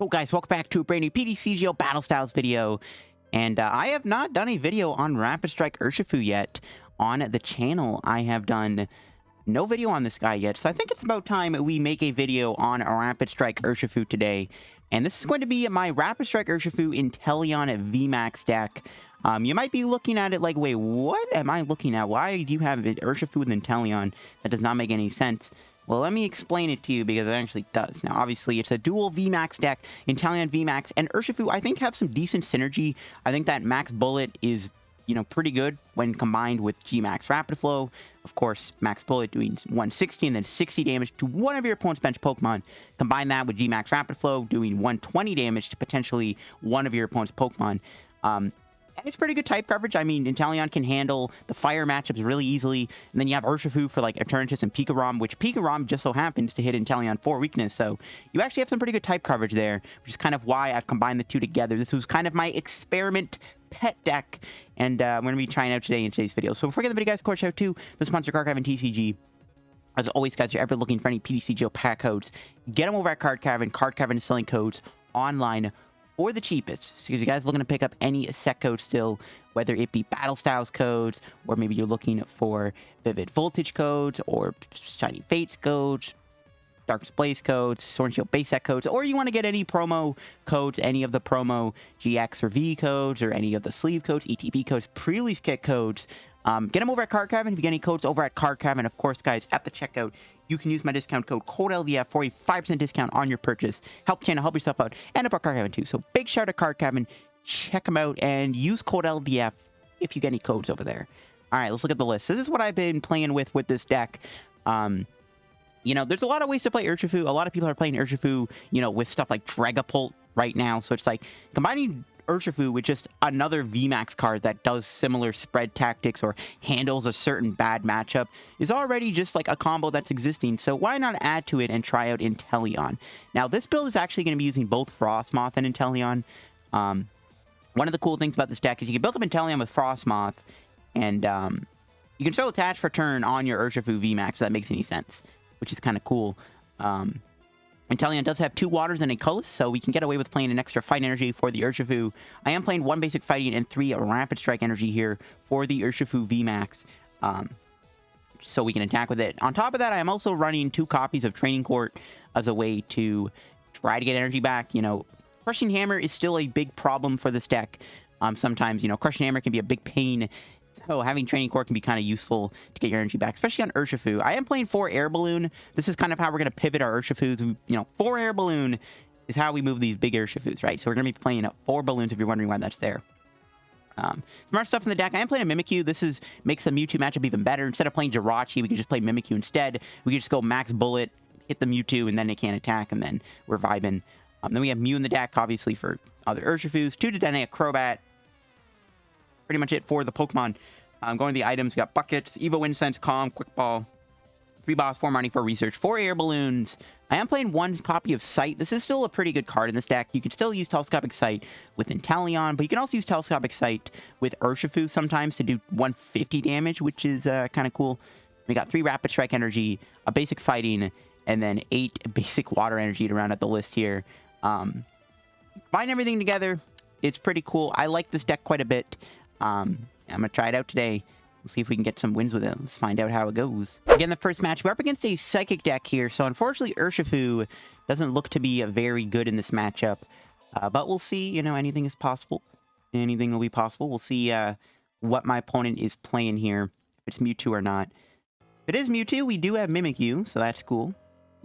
Yo guys, welcome back to a brand new PTCGO Battle Styles video. And I have not done a video on Rapid Strike Urshifu yet on the channel. I have done no video on this guy yet, so I think it's about time we make a video on a Rapid Strike Urshifu today. And this is going to be my Rapid Strike Urshifu Inteleon VMAX deck. You might be looking at it like, wait, what am I looking at? Why do you have an Urshifu with Inteleon? That does not make any sense. Well, let me explain it to you because it actually does. Now, obviously, it's a dual VMAX deck. Inteleon VMAX and Urshifu, I think, have some decent synergy. I think that Max Bullet is, pretty good when combined with G-Max Rapid Flow. Of course, Max Bullet doing 160 and then 60 damage to one of your opponent's bench Pokemon. Combine that with G-Max Rapid Flow doing 120 damage to potentially one of your opponent's Pokemon. And it's pretty good type coverage. I mean, Inteleon can handle the fire matchups really easily. And then you have Urshifu for like Eternatus and Pikarom, which Pikarom just so happens to hit Inteleon 4 weakness. So you actually have some pretty good type coverage there, which is kind of why I've combined the two together. This was kind of my experiment pet deck, and I'm going to be trying out today in today's video. So before we get the video, guys, of course, shout out to the sponsor, Card Cavern TCG. As always, guys, if you're ever looking for any PTCGO pack codes, get them over at Card Cavern. Card Cavern is selling codes online or the cheapest. So if you guys are looking to pick up any set code still, whether it be Battle Styles codes, or maybe you're looking for Vivid Voltage codes, or Shining Fates codes, Dark Blaze codes, Sword and Shield base set codes, or you want to get any promo codes, any of the promo GX or V codes, or any of the sleeve codes, ETB codes, pre-release kit codes, get them over at Card Cavern. If you get any codes over at Card Cavern, of course, guys, at the checkout, you can use my discount code CODELDF for a 5% discount on your purchase. Help the channel, help yourself out, and up our Card Cavern too. So big shout out to Card Cavern. Check them out and use code LDF if you get any codes over there. All right, let's look at the list. This is what I've been playing with this deck. There's a lot of ways to play Urshifu. A lot of people are playing Urshifu, with stuff like Dragapult right now. So it's like combining Urshifu with just another VMAX card that does similar spread tactics or handles a certain bad matchup is already just like a combo that's existing. So why not add to it and try out Inteleon? Now, this build is actually going to be using both Frosmoth and Inteleon. One of the cool things about this deck is you can build up Inteleon with Frosmoth, and you can still attach for turn on your Urshifu VMAX, so that makes any sense, which is kind of cool. Inteleon does have 2 waters and a colorless, so we can get away with playing an extra fight energy for the Urshifu. I am playing 1 basic fighting and 3 rapid strike energy here for the Urshifu VMAX, so we can attack with it. On top of that, I am also running 2 copies of Training Court as a way to try to get energy back. Crushing Hammer is still a big problem for this deck. Sometimes, Crushing Hammer can be a big pain. So having Training Court can be kind of useful to get your energy back, especially on Urshifu. I am playing 4 Air Balloon. This is kind of how we're going to pivot our Urshifus. 4 Air Balloon is how we move these big Urshifus, right? So we're going to be playing 4 balloons if you're wondering why that's there. Smart stuff in the deck. I am playing a Mimikyu. This makes the Mewtwo matchup even better. Instead of playing Jirachi, we can just play Mimikyu instead. We can just go Max Bullet, hit the Mewtwo, and then it can't attack, and then we're vibing. Then we have Mew in the deck, obviously, for other Urshifus. 2 Dedenne, a Crobat. Pretty much it for the Pokemon. Going to the items, we got Buckets, Evo Incense, Calm, Quick Ball, 3 Boss, 4 Marnie, 4 Research, 4 Air Balloons. I am playing 1 copy of Sight. This is still a pretty good card in this deck. You can still use Telescopic Sight with Inteleon, but you can also use Telescopic Sight with Urshifu sometimes to do 150 damage, which is kind of cool. We got 3 Rapid Strike Energy, a Basic Fighting, and then 8 Basic Water Energy to round out the list here. Combine everything together. It's pretty cool. I like this deck quite a bit. I'm going to try it out today. We'll see if we can get some wins with it. Let's find out how it goes. Again, the first match, we're up against a Psychic deck here. So, unfortunately, Urshifu doesn't look to be very good in this matchup. But we'll see. Anything is possible. Anything will be possible. We'll see what my opponent is playing here. If it's Mewtwo or not. If it is Mewtwo, we do have Mimikyu. So, that's cool.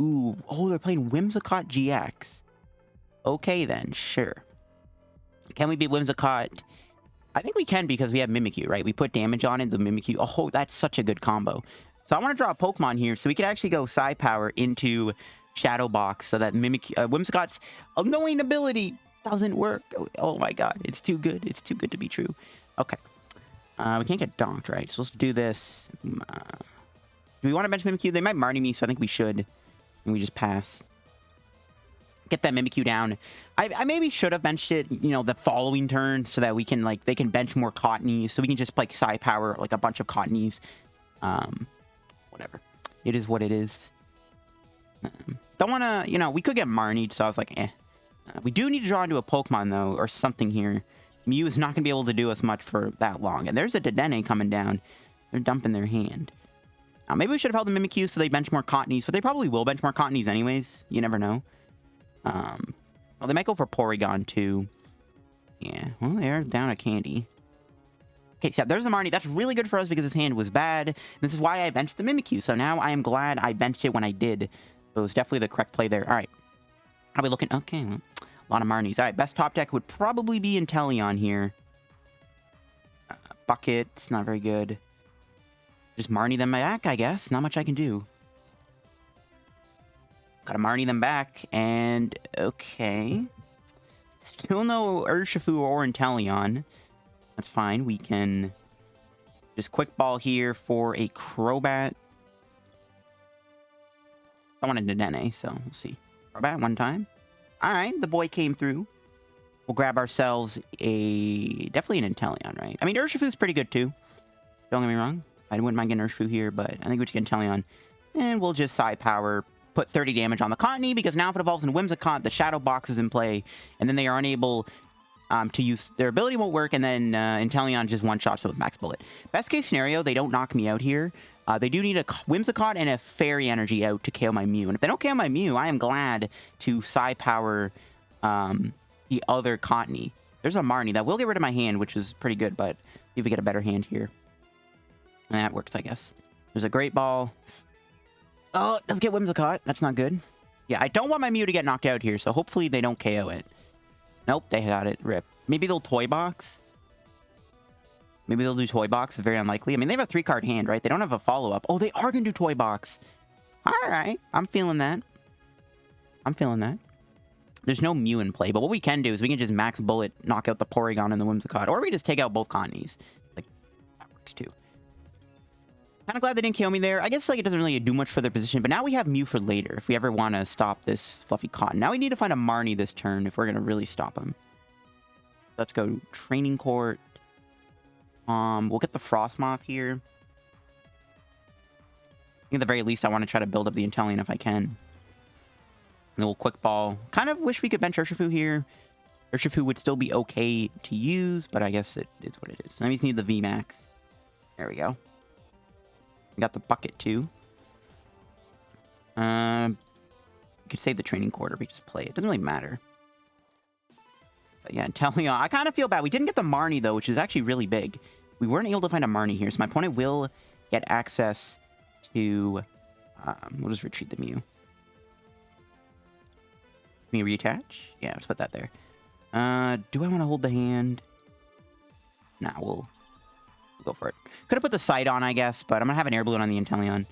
Ooh. Oh, they're playing Whimsicott GX. Okay, then. Sure. Can we beat Whimsicott? I think we can because we have Mimikyu, right? We put damage on it, the Mimikyu. Oh, that's such a good combo. So I want to draw a Pokemon here so we can actually go Psy Power into Shadow Box so that Whimsicott's annoying ability doesn't work. Oh my god, it's too good. It's too good to be true. Okay. We can't get donked, right? So let's do this. Do we want to bench Mimikyu? They might Marnie me, so I think we should. And we just pass. Get that Mimikyu down. I maybe should have benched it, the following turn so that we can, they can bench more Cottonies. So we can just, Psy Power, a bunch of Cottonies. Whatever. It is what it is. Don't want to, we could get Marnied, so I was like, eh. We do need to draw into a Pokemon, though, or something here. Mew is not going to be able to do us much for that long. And there's a Dedenne coming down. They're dumping their hand. Now, maybe we should have held the Mimikyu so they bench more Cottonies, but they probably will bench more Cottonies anyways. You never know. Well, they might go for Porygon, too. Yeah, well, they're down a Candy. Okay, so there's the Marnie. That's really good for us because his hand was bad. This is why I benched the Mimikyu. So now I am glad I benched it when I did. So it was definitely the correct play there. All right. How are we looking? Okay, well, a lot of Marnies. All right, best top deck would probably be Inteleon here. Bucket's not very good. Just Marnie them back, I guess. Not much I can do. Gotta Marnie them back, and okay. Still no Urshifu or Inteleon. That's fine. We can just quick ball here for a Crobat. I wanted Dedenne, so we'll see. Crobat one time. Alright, the boy came through. We'll grab ourselves definitely an Inteleon, right? I mean, Urshifu's pretty good too. Don't get me wrong. I wouldn't mind getting Urshifu here, but I think we should get Inteleon. And we'll just Psi Power, put 30 damage on the Cottony, because now if it evolves in Whimsicott, the Shadow Box is in play, and then they are unable to use... Their ability won't work, and then Inteleon just one-shots it with Max Bullet. Best case scenario, they don't knock me out here. They do need a Whimsicott and a Fairy Energy out to KO my Mew. And if they don't KO my Mew, I am glad to Psi Power the other Cottony. There's a Marnie. That will get rid of my hand, which is pretty good, but see if we get a better hand here. And that works, I guess. There's a Great Ball. Oh, let's get Whimsicott. That's not good. Yeah, I don't want my Mew to get knocked out here, so hopefully they don't KO it. Nope, they got it. Rip. Maybe they'll Toy Box. Maybe they'll do Toy Box. Very unlikely. I mean, they have a 3-card hand, right? They don't have a follow-up. Oh, they are going to do Toy Box. All right. I'm feeling that. I'm feeling that. There's no Mew in play, but what we can do is we can just Max Bullet, knock out the Porygon and the Whimsicott, or we just take out both Cottonies. Like, that works too. Kind of glad they didn't kill me there. I guess like it doesn't really do much for their position, but now we have Mew for later if we ever want to stop this fluffy Cotton. Now we need to find a Marnie this turn if we're going to really stop him. Let's go Training Court. We'll get the Frosmoth here. I think at the very least I want to try to build up the Inteleon if I can. A little quick ball. Kind of wish we could bench Urshifu here. Urshifu would still be okay to use, but I guess it is what it is. I just need the VMAX. There we go. We got the bucket too. We could save the Training Court or we just play it. Doesn't really matter. But yeah, Inteleon. I kind of feel bad. We didn't get the Marnie though, which is actually really big. We weren't able to find a Marnie here, so my opponent will get access to... we'll just retreat the Mew. Can we reattach? Yeah, let's put that there. Do I want to hold the hand? Nah, we'll go for it. Could have put the sight on, I guess, but I'm going to have an Air Balloon on the Inteleon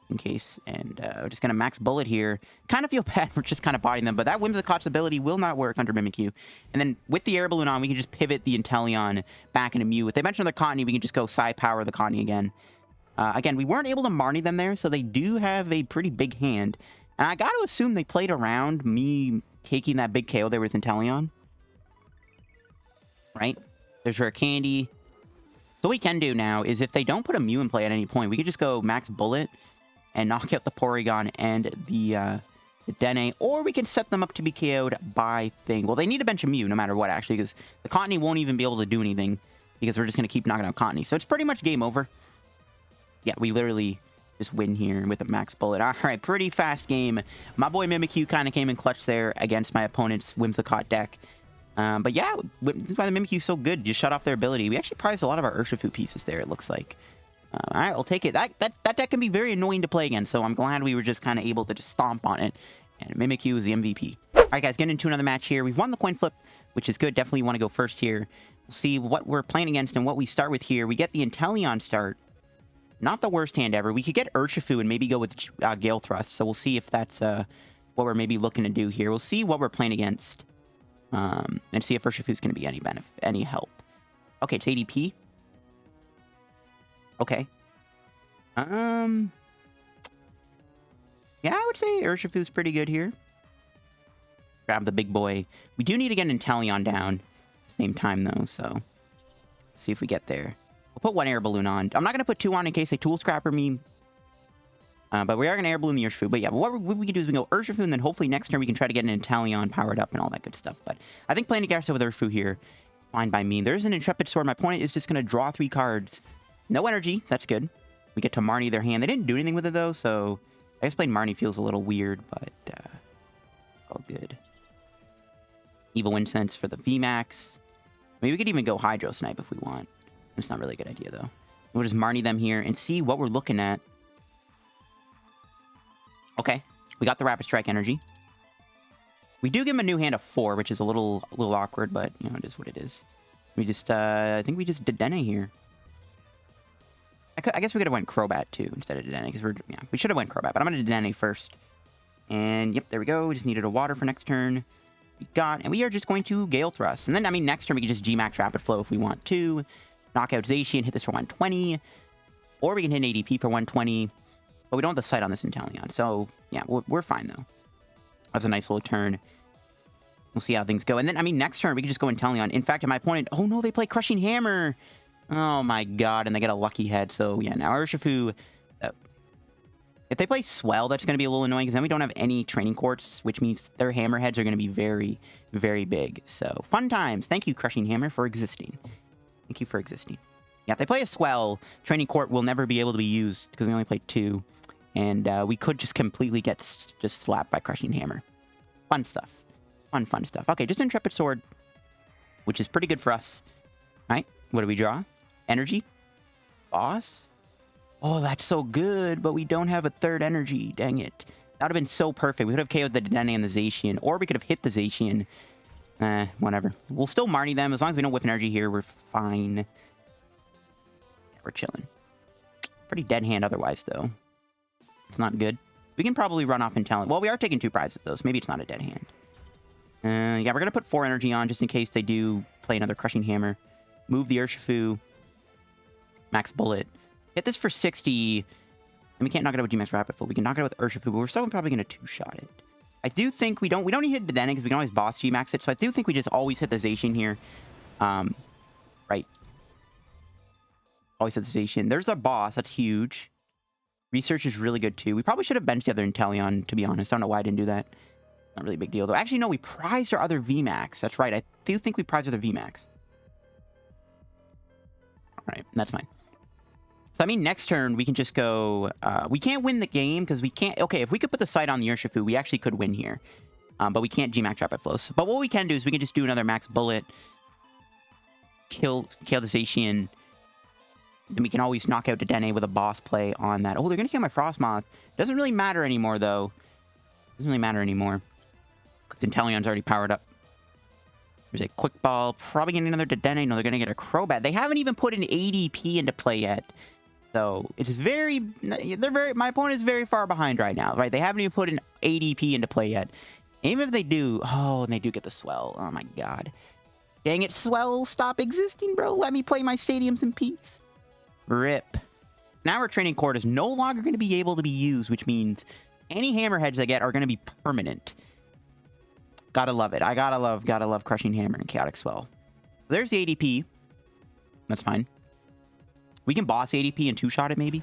in case. And we're just going to Max Bullet here. Kind of feel bad for just kind of bodying them, but that Whimsicott's ability will not work under Mimikyu. And then with the Air Balloon on, we can just pivot the Inteleon back into Mew. If they mention the Cottony, we can just go Psi Power the Cottony again. Again, we weren't able to Marnie them there, so they do have a pretty big hand. And I got to assume they played around me taking that big KO there with Inteleon. Right? There's her Candy. So what we can do now is if they don't put a Mew in play at any point, we can just go Max Bullet and knock out the Porygon and the Dedenne, or we can set them up to be KO'd by Thing. Well, they need a bench of Mew no matter what, actually, because the Cottony won't even be able to do anything because we're just going to keep knocking out Cottony. So it's pretty much game over. Yeah, we literally just win here with a Max Bullet. All right, pretty fast game. My boy Mimikyu kind of came in clutch there against my opponent's Whimsicott deck. But yeah, this is why the Mimikyu's so good. You shut off their ability. We actually prized a lot of our Urshifu pieces there, it looks like. All right, I'll take it. That deck can be very annoying to play against, so I'm glad we were just kind of able to just stomp on it. And Mimikyu is the MVP. All right, guys, getting into another match here. We've won the coin flip, which is good. Definitely want to go first here. We'll see what we're playing against and what we start with here. We get the Inteleon start. Not the worst hand ever. We could get Urshifu and maybe go with Gale Thrust, so we'll see if that's what we're maybe looking to do here. We'll see what we're playing against. And see if Urshifu's going to be any help. Okay, it's ADP. Okay. Yeah, I would say Urshifu's pretty good here. Grab the big boy. We do need to get Inteleon down at the same time, though, so... see if we get there. We'll put one Air Balloon on. I'm not going to put two on in case they Tool Scrapper me. But we are going to Air Balloon the Urshifu. But yeah, what we can do is we go Urshifu, and then hopefully next turn we can try to get an Inteleon powered up and all that good stuff. But I think playing Garcia with Urshifu here, fine by me. There's an Intrepid Sword. My opponent is just going to draw 3 cards. No energy. So that's good. We get to Marnie their hand. They didn't do anything with it, though, so I guess playing Marnie feels a little weird, but all good. Evil Incense for the VMAX. Maybe we could even go Hydro Snipe if we want. It's not really a good idea, though. We'll just Marnie them here and see what we're looking at. Okay, we got the Rapid Strike energy. We do give him a new hand of 4, which is a little awkward, but, you know, it is what it is. We just, I think we just Dedenne here. I guess we could have went Crobat, too, instead of Dedenne, because we should have went Crobat, but I'm going to Dedenne first. And, yep, there we go. We just needed a water for next turn. And we are just going to Gale Thrust. And then, I mean, next turn we can just G-Max Rapid Flow if we want to. Knock out Zacian, hit this for 120. Or we can hit an ADP for 120. But we don't have the sight on this Inteleon. So, yeah, we're fine, though. That's a nice little turn. We'll see how things go. And then, I mean, next turn we can just go Inteleon. In fact, my opponent... Oh, no, they play Crushing Hammer. Oh, my God. And they get a Lucky Head. So, yeah, now Urshifu... if they play Swell, that's going to be a little annoying, because then we don't have any Training Courts, which means their Hammerheads are going to be very, very big. So, fun times. Thank you, Crushing Hammer, for existing. Thank you for existing. Yeah, if they play a Swell, Training Court will never be able to be used, because we only played 2. And we could just completely get just slapped by Crushing Hammer. Fun stuff. Fun stuff. Okay, just Intrepid Sword, which is pretty good for us. All right, what do we draw? Energy? Boss? Oh, that's so good, but we don't have a 3rd energy. Dang it. That would have been so perfect. We could have KO'd the Dedenne and the Zacian, or we could have hit the Zacian. Whatever. We'll still Marnie them. As long as we don't whiff energy here, we're fine. Yeah, we're chilling. Pretty dead hand otherwise, though. It's not good. We can probably run off Inteleon. Well, we are taking 2 prizes, though, so maybe it's not a dead hand. Yeah, we're going to put 4 energy on, just in case they do play another Crushing Hammer. Move the Urshifu. Max Bullet. Hit this for 60, and we can't knock it out with G-Max Rapid Flow. We can knock it out with Urshifu, but we're still probably going to 2-shot it. I do think we don't need to hit Dedenne, because we can always boss G-Max it, so I do think we just always hit the Zacian here. Right. Always hit the Zacian. There's our boss. That's huge. Research is really good, too. We probably should have benched the other Inteleon, to be honest. I don't know why I didn't do that. Not really a big deal, though. Actually, no, we prized our other VMAX. That's right. I do think we prized our other VMAX. All right, that's fine. So, I mean, next turn, we can just go... we can't win the game, because we can't... Okay, if we could put the sight on the Urshifu, we actually could win here. But we can't G-Max Rapid Flows. But what we can do is we can just do another Max Bullet. Kill the Zacian. Then we can always knock out Dedenne with a boss play on that. Oh, they're going to kill my Frosmoth. Doesn't really matter anymore, though. Doesn't really matter anymore. Because Inteleon's already powered up. There's a Quick Ball. Probably getting another Dedenne. No, they're going to get a Crobat. They haven't even put an ADP into play yet. So, it's very... My opponent is very far behind right now, right? They haven't even put an ADP into play yet. Even if they do... Oh, and they do get the Swell. Oh, my God. Dang it, Swell. Stop existing, bro. Let me play my stadiums in peace. RIP. Now our Training Court is no longer going to be able to be used, which means any Hammerheads they get are going to be permanent. Gotta love it. I gotta love Crushing Hammer and Chaotic Swell. There's the ADP. That's fine. We can boss ADP and 2-shot it, maybe.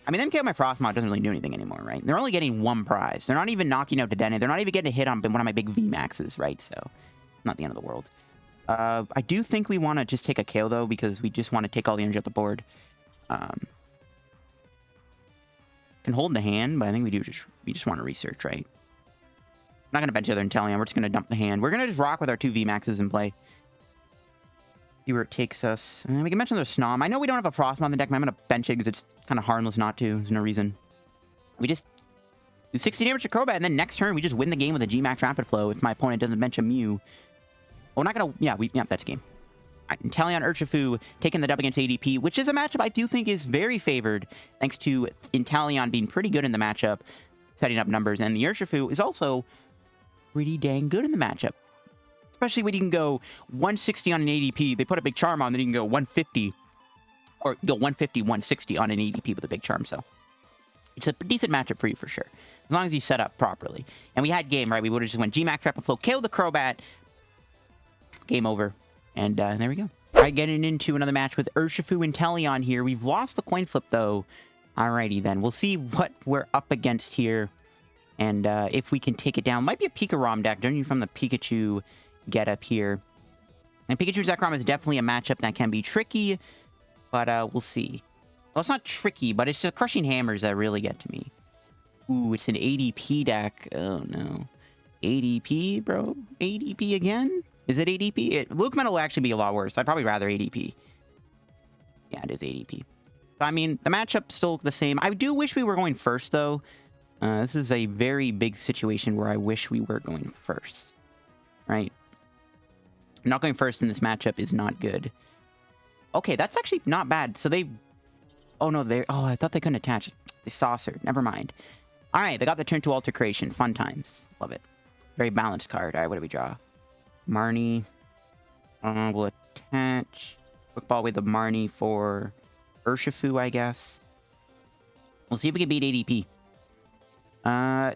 I mean, them KO my Frosmoth doesn't really do anything anymore, right? They're only getting 1 prize. They're not even knocking out Dedenne. They're not even getting a hit on one of my big VMAXs, right? So, not the end of the world. I do think we want to just take a KO, though, because we just want to take all the energy off the board. Can hold the hand, but I think we just want to research, right? I'm not going to bench the other Inteleon. We're just going to dump the hand. We're going to just rock with our 2 VMAXs in play. See where it takes us. And we can mention there's Snom. I know we don't have a Frosmoth in the deck, but I'm going to bench it because it's kind of harmless not to. There's no reason. We just do 60 damage to Crobat, and then next turn we just win the game with a G-Max Rapid Flow if my opponent doesn't bench a Mew. We're not going to... Yeah, that's game. All right, Inteleon Urshifu taking the dub against ADP, which is a matchup I do think is very favored, thanks to Inteleon being pretty good in the matchup, setting up numbers, and the Urshifu is also pretty dang good in the matchup. Especially when you can go 160 on an ADP, they put a big charm on, then you can go 150, or go 150, 160 on an ADP with a big charm, so it's a decent matchup for you for sure, as long as you set up properly. And we had game, right? We would have just went G-Max Rapid Flow, KO the Crobat, game over. And there we go. All right, getting into another match with Urshifu and Inteleon here. We've lost the coin flip, though. Alrighty then. We'll see what we're up against here. And if we can take it down. Might be a Pika-Rom deck, judging from the Pikachu getup here. And Pikachu Zekrom is definitely a matchup that can be tricky. But we'll see. Well, it's not tricky, but it's just Crushing Hammers that really get to me. Ooh, it's an ADP deck. Oh, no. ADP, bro? ADP again? Is it ADP? Luke Metal will actually be a lot worse. I'd probably rather ADP. Yeah, it is ADP. I mean, the matchup's still the same. I do wish we were going first, though. This is a very big situation where I wish we were going first. Right? Not going first in this matchup is not good. Okay, that's actually not bad. So they... Oh, no, they... Oh, I thought they couldn't attach. They saucered. Never mind. All right, they got the turn to Alter Creation. Fun times. Love it. Very balanced card. All right, what do we draw? Marnie. We'll attach... Quick ball with the Marnie for... Urshifu, I guess. We'll see if we can beat ADP.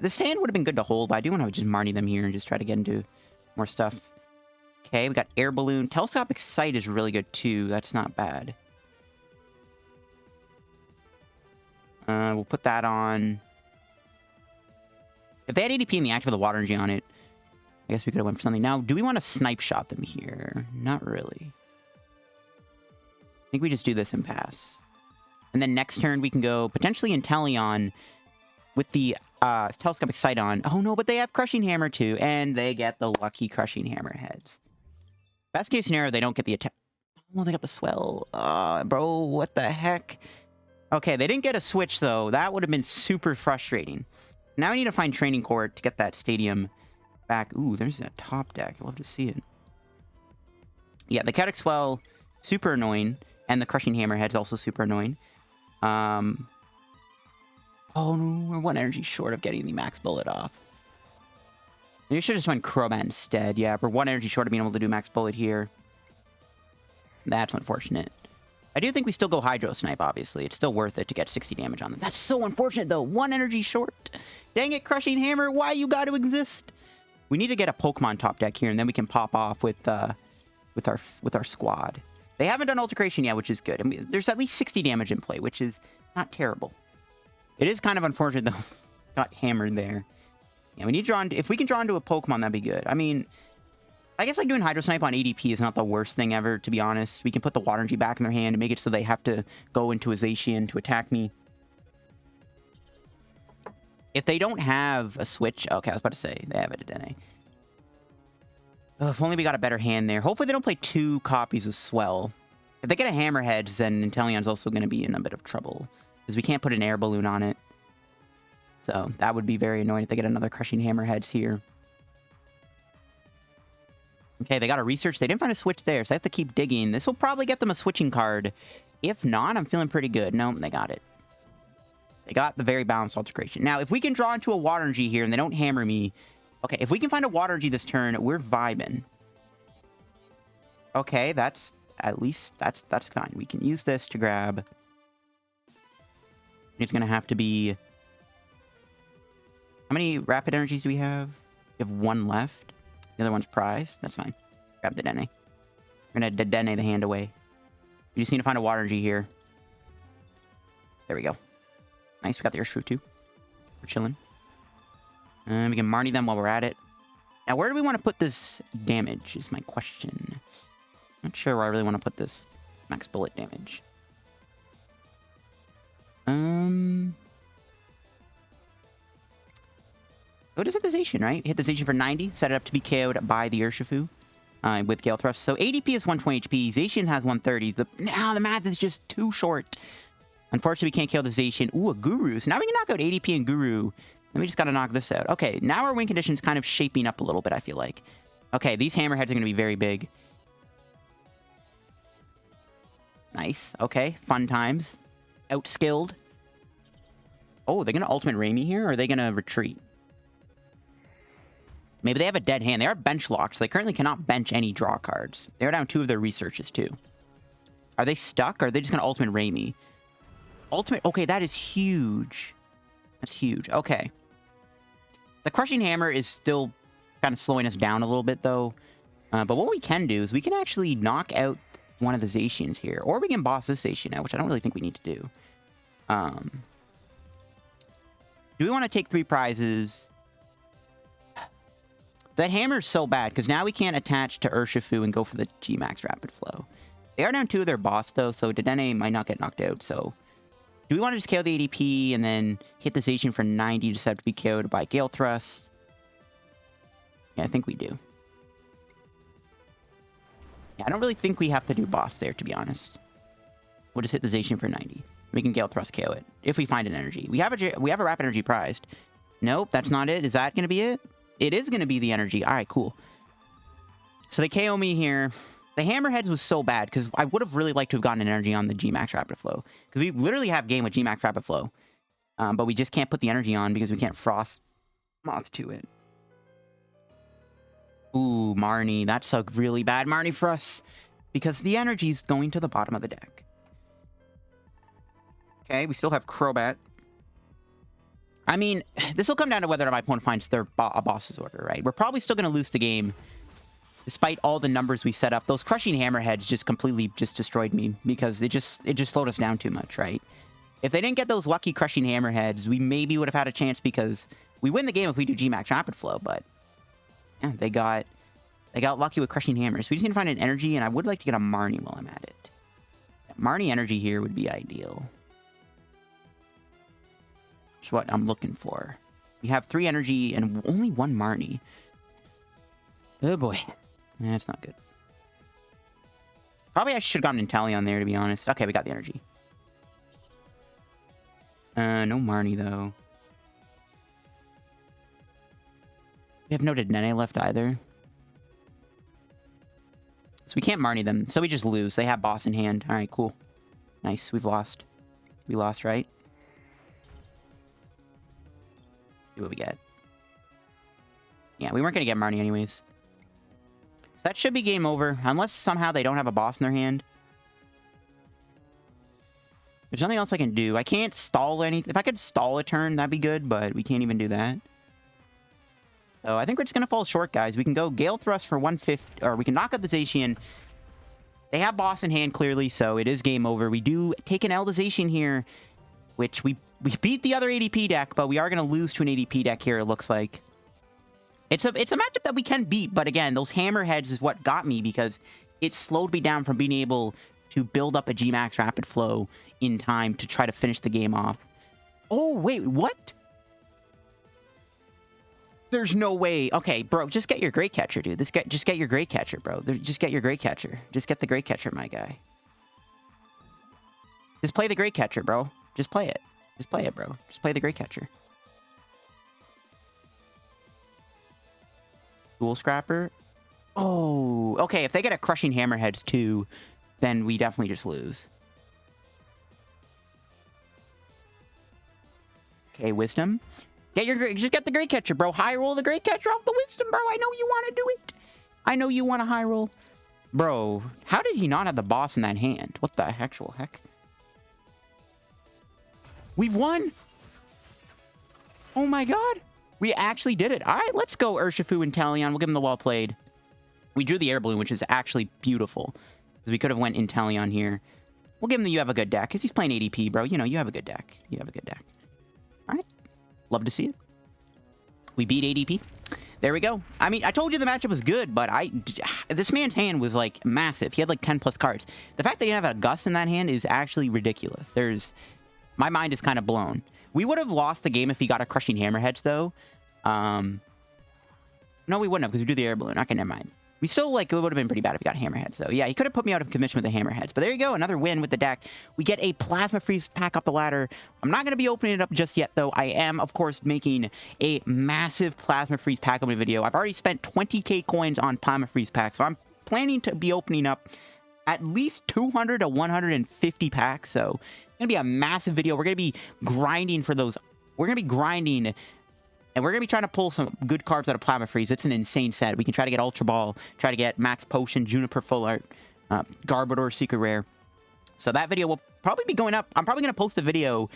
This hand would have been good to hold, but I do want to just Marnie them here and just try to get into more stuff. Okay, we got Air Balloon. Telescopic Sight is really good, too. That's not bad. We'll put that on. If they had ADP in the active with the Water Energy on it, I guess we could have went for something. Now, do we want to Snipe Shot them here? Not really. I think we just do this and pass. And then next turn, we can go potentially Inteleon with the Telescopic Sight on. Oh, no, but they have Crushing Hammer, too. And they get the lucky Crushing Hammer heads. Best case scenario, they don't get the attack. Oh, they got the Swell. Bro, what the heck? Okay, they didn't get a switch, though. That would have been super frustrating. Now we need to find Training Court to get that stadium back. Ooh, there's a top deck. I'd love to see it. Yeah, the Chaotic Swell, super annoying. And the Crushing Hammerhead is also super annoying. Oh, no, we're one energy short of getting the max bullet off. Maybe we should have just went Crobat instead. Yeah, we're one energy short of being able to do max bullet here. That's unfortunate. I do think we still go Hydro Snipe, obviously. It's still worth it to get 60 damage on them. That's so unfortunate, though. One energy short. Dang it, Crushing Hammer. Why you got to exist? We need to get a Pokemon top deck here, and then we can pop off with our squad. They haven't done Alter Creation yet, which is good. I mean, there's at least 60 damage in play, which is not terrible. It is kind of unfortunate, though. Got hammered there. Yeah, we need to draw if we can draw into a Pokemon, that'd be good. I mean, I guess like doing Hydro Snipe on ADP is not the worst thing ever, to be honest. We can put the Water Energy back in their hand and make it so they have to go into a Zacian to attack me. If they don't have a switch... Okay, I was about to say, they have it, Dedenne. If only we got a better hand there. Hopefully they don't play 2 copies of Swell. If they get a Hammerhead, then Inteleon's also going to be in a bit of trouble. Because we can't put an Air Balloon on it. So that would be very annoying if they get another Crushing Hammerheads here. Okay, they got a research. They didn't find a switch there, so I have to keep digging. This will probably get them a switching card. If not, I'm feeling pretty good. No, they got it. They got the very balanced Alter Creation. Now, if we can draw into a Water Energy here and they don't hammer me... Okay, if we can find a Water Energy this turn, we're vibing. Okay, that's... At least, that's fine. We can use this to grab... It's going to have to be... How many Rapid Energies do we have? We have 1 left. The other one's prized. That's fine. Grab the Dedenne. We're going to Dedenne the hand away. We just need to find a Water Energy here. There we go. Nice. We got the Urshifu too. We're chilling. And we can Marnie them while we're at it. Now, where do we want to put this damage is my question. Not sure where I really want to put this max bullet damage. Oh, it is hit the Zacian, right? Hit the Zacian for 90. Set it up to be KO'd by the Urshifu with Gale Thrust. So ADP is 120 HP. Zacian has 130. Now the math is just too short. Unfortunately, we can't kill the Zacian. Ooh, a Guru. So now we can knock out ADP and Guru. Then we just got to knock this out. Okay, now our win condition's kind of shaping up a little bit, I feel like. Okay, these Hammerheads are going to be very big. Nice. Okay, fun times. Outskilled. Oh, they're going to Ultimate Raimi here, or are they going to retreat? Maybe they have a dead hand. They are bench locked, so they currently cannot bench any draw cards. They're down 2 of their researches, too. Are they stuck, or are they just going to Ultimate Raimi? Ultimate... Okay, that is huge. That's huge. Okay. The Crushing Hammer is still kind of slowing us down a little bit, though. But what we can do is we can actually knock out one of the Zacians here. Or we can boss this Zacian out, which I don't really think we need to do. Do we want to take 3 prizes? That hammer's so bad, because now we can't attach to Urshifu and go for the G-Max Rapid Flow. They are down 2 of their boss, though, so Dedenne might not get knocked out, so... Do we want to just KO the ADP and then hit the Zacian for 90 just have to be KO'd by Gale Thrust? Yeah, I think we do. Yeah, I don't really think we have to do boss there, to be honest. We'll just hit the Zacian for 90. We can Gale Thrust KO it, if we find an energy. We have a Rapid Energy prized. Nope, that's not it. Is that going to be it? It is going to be the energy. All right, cool. So they KO me here. The Hammerheads was so bad, because I would have really liked to have gotten an energy on the G-Max Rapid Flow. Because we literally have game with G-Max Rapid Flow. But we just can't put the energy on because we can't Frosmoth to it. Ooh, Marnie. That's a really bad Marnie for us. Because the energy's going to the bottom of the deck. Okay, we still have Crobat. I mean, this will come down to whether or not my opponent finds a boss's order, right? We're probably still going to lose the game. Despite all the numbers we set up, those crushing hammerheads just completely destroyed me because it just slowed us down too much, right? If they didn't get those lucky crushing hammerheads, we maybe would have had a chance because we win the game if we do G-Max Rapid Flow, but yeah, they got lucky with crushing hammers. We just need to find an energy, and I would like to get a Marnie while I'm at it. Marnie energy here would be ideal. That's what I'm looking for. We have 3 energy and only 1 Marnie. Oh boy. That's not good. Probably I should have gotten Inteleon there, to be honest. Okay, we got the energy. No Marnie, though. We have no Dedenne left, either. So we can't Marnie them. So we just lose. They have boss in hand. Alright, cool. Nice. We've lost. We lost, right? See what we get. Yeah, we weren't going to get Marnie anyways. That should be game over, unless somehow they don't have a boss in their hand. There's nothing else I can do. I can't stall anything. If I could stall a turn, that'd be good, but we can't even do that. So I think we're just going to fall short, guys. We can go Gale Thrust for 150, or we can knock out the Zacian. They have boss in hand, clearly, so it is game over. We do take an L to Zacian here, which we beat the other ADP deck, but we are going to lose to an ADP deck here, it looks like. It's a matchup that we can beat, but again, those hammerheads is what got me because it slowed me down from being able to build up a G-Max Rapid Flow in time to try to finish the game off. Oh, wait, what? There's no way. Okay, bro, just get your Great Catcher, dude. Just get your Great Catcher, bro. Just get your Great Catcher. Just get the Great Catcher, my guy. Just play the Great Catcher, bro. Just play it. Just play it, bro. Just play the Great Catcher. Dual Scrapper. Oh, okay. If they get a Crushing Hammerheads too, then we definitely just lose. Okay, Wisdom. Just get the Great Catcher, bro. High roll the Great Catcher off the Wisdom, bro. I know you want to do it. I know you want to high roll. Bro, how did he not have the boss in that hand? What the actual heck? We've won. Oh my god. We actually did it. All right, let's go Urshifu Inteleon. We'll give him the well played. We drew the Air Balloon, which is actually beautiful. Because we could have went Inteleon here. We'll give him the you have a good deck. Because he's playing ADP, bro. You know, you have a good deck. You have a good deck. All right. Love to see it. We beat ADP. There we go. I mean, I told you the matchup was good, but this man's hand was, like, massive. He had, like, 10 plus cards. The fact that he didn't have a Gus in that hand is actually ridiculous. My mind is kind of blown. We would have lost the game if he got a Crushing Hammerheads, though. No, we wouldn't have, because we do the Air Balloon. Okay, never mind. We still, like, it would have been pretty bad if he got Hammerheads, though. Yeah, he could have put me out of commission with the Hammerheads. But there you go, another win with the deck. We get a Plasma Freeze pack up the ladder. I'm not going to be opening it up just yet, though. I am, of course, making a massive Plasma Freeze pack opening video. I've already spent 20k coins on Plasma Freeze packs, so I'm planning to be opening up at least 200 to 150 packs, so it's going to be a massive video. We're going to be grinding for those. We're going to be grinding, and we're going to be trying to pull some good cards out of Plasma Freeze. It's an insane set. We can try to get Ultra Ball, try to get Max Potion, Juniper Full Art, Garbodor Secret Rare. So that video will probably be going up. I'm probably going to post a video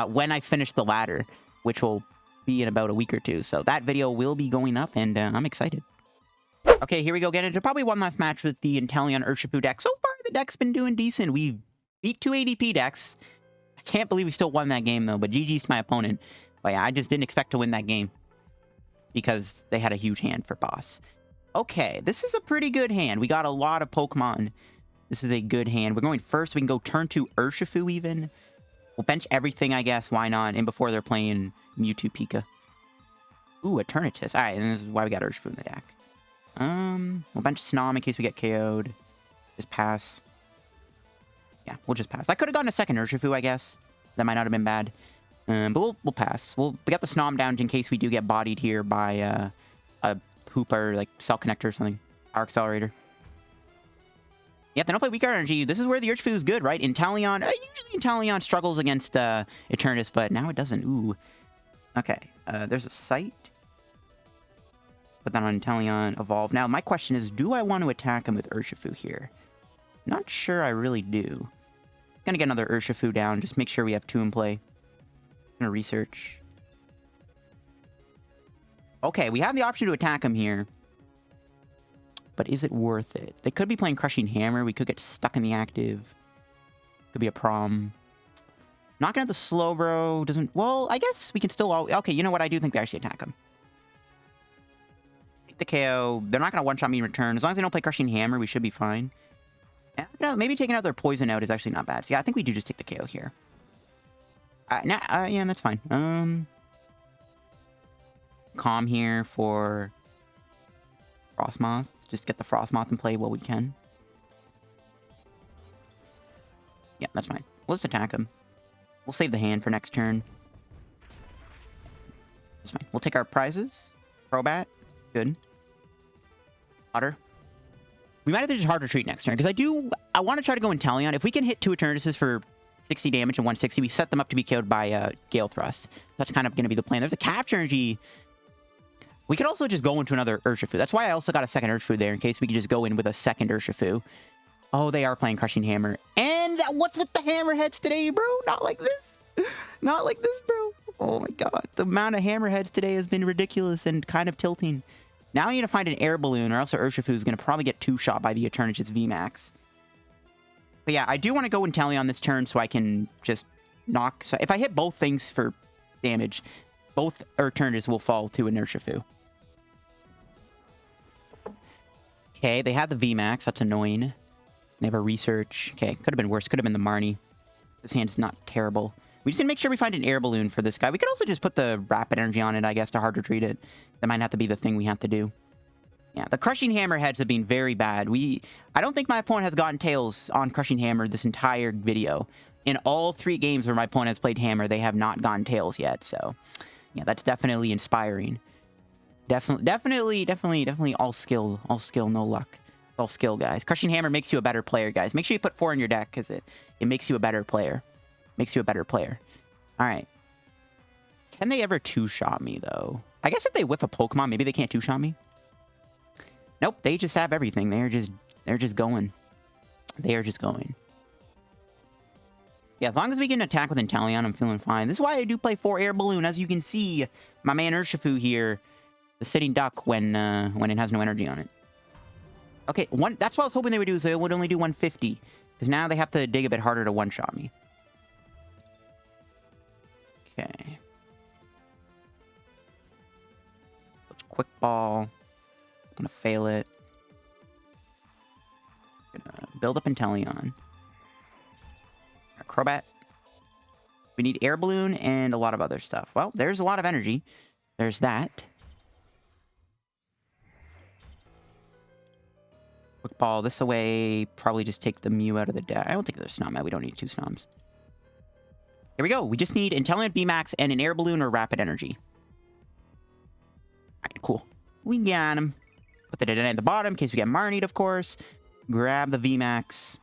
when I finish the ladder, which will be in about a week or two. So that video will be going up, and I'm excited. Okay, here we go. Get into probably one last match with the Inteleon Urshifu deck. So far, the deck's been doing decent. We beat 2 ADP decks. Can't believe we still won that game, though. But GG's to my opponent. But yeah, I just didn't expect to win that game. Because they had a huge hand for boss. Okay, this is a pretty good hand. We got a lot of Pokemon. This is a good hand. We're going first. We can go turn 2 Urshifu even. We'll bench everything, I guess. Why not? And before they're playing Mewtwo Pika. Ooh, Eternatus. Alright, and this is why we got Urshifu in the deck. We'll bench Snom in case we get KO'd. Just pass. Yeah, we'll just pass. I could have gotten a second Urshifu, I guess. That might not have been bad. But we'll pass. We got the Snom down in case we do get bodied here by a Hooper, like Cell Connector or something. Power Accelerator. Yeah, they don't play Weaker Energy. This is where the Urshifu is good, right? Inteleon. Usually Inteleon struggles against Eternatus, but now it doesn't. Ooh. Okay. There's a Sight. Put that on Inteleon. Evolve. Now, my question is, do I want to attack him with Urshifu here? Not sure I really do. Gonna get another Urshifu down. Just make sure we have 2 in play. Gonna research. Okay, we have the option to attack him here. But is it worth it? They could be playing Crushing Hammer. We could get stuck in the active. Could be a problem. Knocking out the Slowbro doesn't... Well, I guess we can still... Okay, you know what? I do think we actually attack him. Take the KO. They're not going to one-shot me in return. As long as they don't play Crushing Hammer, we should be fine. And, no, maybe taking out their Poison out is actually not bad. So yeah, I think we do just take the KO here. Yeah, that's fine. Calm here for Frosmoth. Just get the Frosmoth in play while we can. Yeah, that's fine. We'll just attack him. We'll save the hand for next turn. That's fine. We'll take our prizes. Crobat. Good. Otter. We might have to just hard retreat next turn, because I want to try to go Inteleon. If we can hit 2 Eternatuses for 60 damage and 160, we set them up to be killed by Gale Thrust. That's kind of going to be the plan. There's a Capture Energy. We could also just go into another Urshifu. That's why I also got a second Urshifu there, in case we could just go in with a second Urshifu. Oh, they are playing Crushing Hammer. And what's with the Hammerheads today, bro? Not like this. Not like this, bro. Oh my god. The amount of Hammerheads today has been ridiculous and kind of tilting. Now I need to find an Air Balloon, or else our Urshifu is going to probably get 2-shot by the Eternatus VMAX. But yeah, I do want to go Inteleon this turn so I can just knock... So if I hit both things for damage, both Eternatus will fall to an Urshifu. Okay, they have the VMAX. That's annoying. They have a Research. Okay, could have been worse. Could have been the Marnie. This hand's not terrible. We just need to make sure we find an Air Balloon for this guy. We could also just put the Rapid Energy on it, I guess, to hard retreat it. That might have to be the thing we have to do. Yeah, the Crushing Hammer heads have been very bad. I don't think my opponent has gotten Tails on Crushing Hammer this entire video. In all 3 games where my opponent has played Hammer, they have not gotten Tails yet. So, yeah, that's definitely inspiring. Definitely all skill, no luck. All skill, guys. Crushing Hammer makes you a better player, guys. Make sure you put 4 in your deck, because it makes you a better player. Makes you a better player. Alright. Can they ever 2-shot me, though? I guess if they whiff a Pokemon, maybe they can't 2-shot me. Nope, they just have everything. They're just going. They are just going. Yeah, as long as we can attack with Inteleon, I'm feeling fine. This is why I do play 4 Air Balloon. As you can see, my man Urshifu here, the sitting duck when it has no energy on it. Okay, that's what I was hoping they would do, is they would only do 150. Because now they have to dig a bit harder to one-shot me. Okay. Quick Ball. I'm gonna fail it. Gonna build up Inteleon. Crobat. We need Air Balloon and a lot of other stuff. Well, there's a lot of energy. There's that. Quick Ball this away. Probably just take the Mew out of the deck. I don't think there's Snom out. We don't need 2 Snoms. Here we go. We just need Inteleon VMAX and an Air Balloon or Rapid Energy. Alright, cool. We got him. Put the Dedenne at the bottom in case we get Marnied, of course. Grab the VMAX.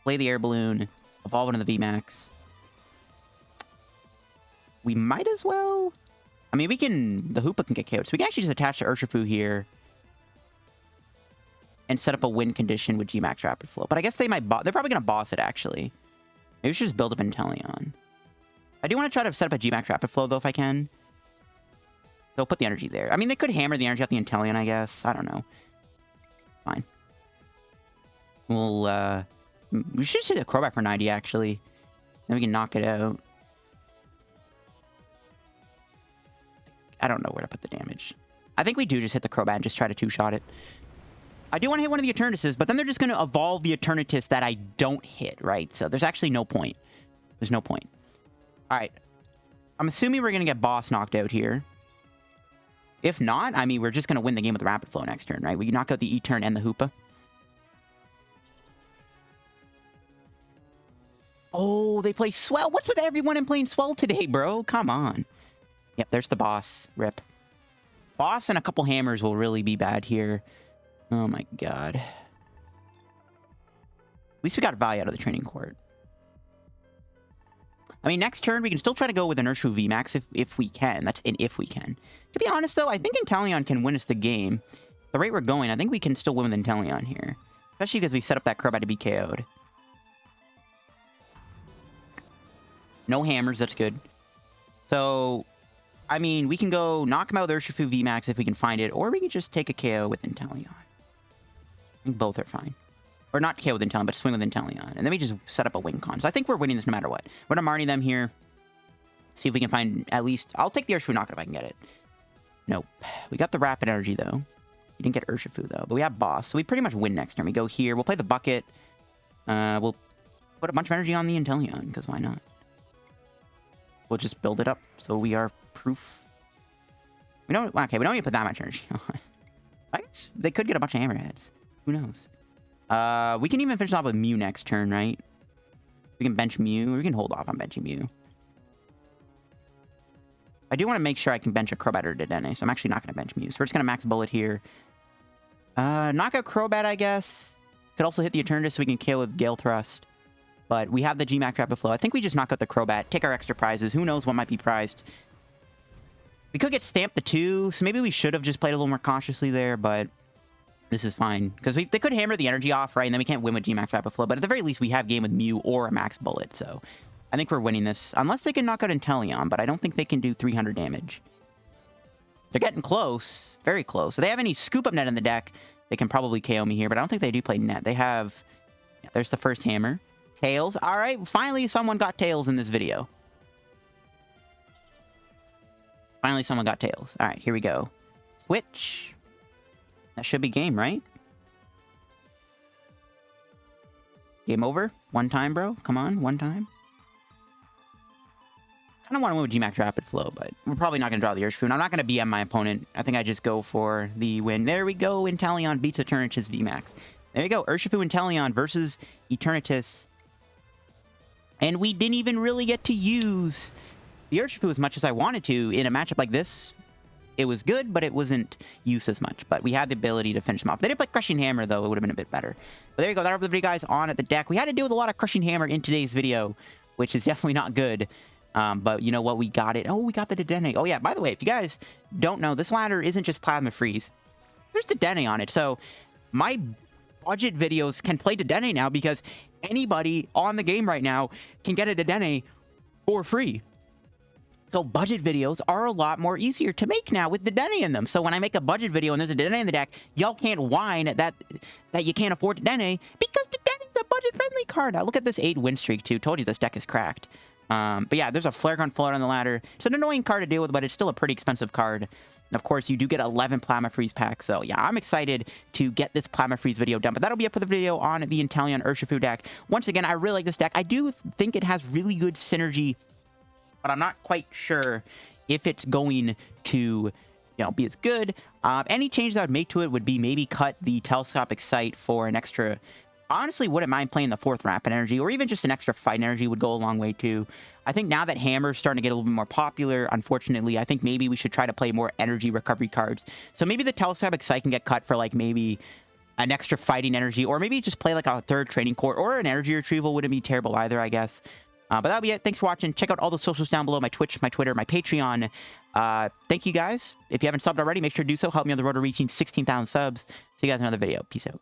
Play the Air Balloon. Evolve into the VMAX. We might as well... I mean, we can... The Hoopa can get KO'd. So we can actually just attach the Urshifu here. And set up a win condition with G-Max Rapid Flow. But I guess they might... They're probably going to boss it, actually. Maybe we should just build up Inteleon. I do want to try to set up a G-Max Rapid Flow, though, if I can. They'll put the energy there. I mean, they could hammer the energy off the Inteleon, I guess. I don't know. Fine. We'll We should just hit the Crobat for 90, actually. Then we can knock it out. I don't know where to put the damage. I think we do just hit the Crobat and just try to two-shot it. I do want to hit one of the Eternatuses, but then they're just going to evolve the Eternatus that I don't hit, right? So there's actually no point. There's no point. All right. I'm assuming we're going to get boss knocked out here. If not, I mean, we're just going to win the game with the Rapid Flow next turn, right? We can knock out the E-turn and the Hoopa. Oh, they play Swell. What's with everyone in playing Swell today, bro? Come on. Yep, there's the boss. Rip. Boss and a couple hammers will really be bad here. Oh my god. At least we got value out of the Training Court. I mean, next turn, we can still try to go with an Urshifu VMAX if we can. That's an if we can. To be honest, though, I think Inteleon can win us the game. The rate we're going, I think we can still win with Inteleon here. Especially because we set up that Crobat to be KO'd. No hammers, that's good. So, I mean, we can go knock him out with Urshifu VMAX if we can find it, or we can just take a KO with Inteleon. I think both are fine. Or not KO with Inteleon, but swing with Inteleon. And then we just set up a wing con. So I think we're winning this no matter what. We're going to Marnie them here. See if we can find at least... I'll take the Urshifu knock if I can get it. Nope. We got the Rapid Energy, though. We didn't get Urshifu, though. But we have Boss. So we pretty much win next turn. We go here. We'll play the Bucket. We'll put a bunch of energy on the Inteleon, because why not? We'll just build it up. So we are proof. We don't... Okay, we don't need to put that much energy on. I guess they could get a bunch of hammerheads. Who knows? We can even finish off with Mew next turn, right? We can bench Mew. We can hold off on benching Mew. I do want to make sure I can bench a Crobat or Dedenne, so I'm actually not going to bench Mew. So we're just going to max bullet here. Knock out Crobat, I guess. Could also hit the Eternatus so we can kill with Gale Thrust. But we have the G-Max Rapid Flow. I think we just knock out the Crobat, take our extra prizes. Who knows what might be prized. We could get stamped the 2, so maybe we should have just played a little more cautiously there, but... This is fine. Because they could hammer the energy off, right? And then we can't win with G-Max Rapid Flow. But at the very least, we have game with Mew or a Max Bullet. So I think we're winning this. Unless they can knock out Inteleon. But I don't think they can do 300 damage. They're getting close. Very close. So they have any Scoop Up Net in the deck. They can probably KO me here. But I don't think they do play Net. They have... Yeah, there's the first hammer. Tails. All right. Finally, someone got Tails in this video. Finally, someone got Tails. All right. Here we go. Switch. That should be game, right? Game over? One time, bro? Come on, one time. I don't want to win with G-Max Rapid Flow, but we're probably not going to draw the Urshifu. And I'm not going to BM my opponent. I think I just go for the win. There we go. Inteleon beats Eternatus VMAX. There you go. Urshifu Inteleon versus Eternatus. And we didn't even really get to use the Urshifu as much as I wanted to in a matchup like this. It was good, but it wasn't used as much. But we had the ability to finish them off. If they didn't play Crushing Hammer, though, it would have been a bit better. But there you go. That'll be the video, guys, on at the deck. We had to deal with a lot of Crushing Hammer in today's video, which is definitely not good. But you know what? We got it. Oh, we got the Dedenne. Oh, yeah. By the way, if you guys don't know, this ladder isn't just Plasma Freeze. There's Dedenne on it. So my budget videos can play Dedenne now because anybody on the game right now can get a Dedenne for free. So budget videos are a lot more easier to make now with Dedenne in them. So when I make a budget video and there's a Dedenne in the deck, y'all can't whine that you can't afford Dedenne because Dedenne's a budget-friendly card. Now look at this 8 win streak too. Told you this deck is cracked. But yeah, there's a Flare Gun float on the ladder. It's an annoying card to deal with, but it's still a pretty expensive card. And of course, you do get 11 Plasma Freeze packs. So yeah, I'm excited to get this Plasma Freeze video done. But that'll be it for the video on the Inteleon Urshifu deck. Once again, I really like this deck. I do think it has really good synergy, but I'm not quite sure if it's going to, be as good. Any changes I would make to it would be maybe cut the Telescopic Sight for an extra... Honestly, wouldn't mind playing the 4th Rapid Energy, or even just an extra Fight Energy would go a long way too. I think now that Hammer's starting to get a little bit more popular, unfortunately, I think maybe we should try to play more energy recovery cards. So maybe the Telescopic Sight can get cut for like maybe an extra Fighting Energy, or maybe just play like a 3rd Training Court, or an Energy Retrieval wouldn't be terrible either, I guess. But that'll be it. Thanks for watching. Check out all the socials down below. My Twitch, my Twitter, my Patreon. Thank you guys. If you haven't subbed already, make sure to do so. Help me on the road to reaching 16,000 subs. See you guys in another video. Peace out.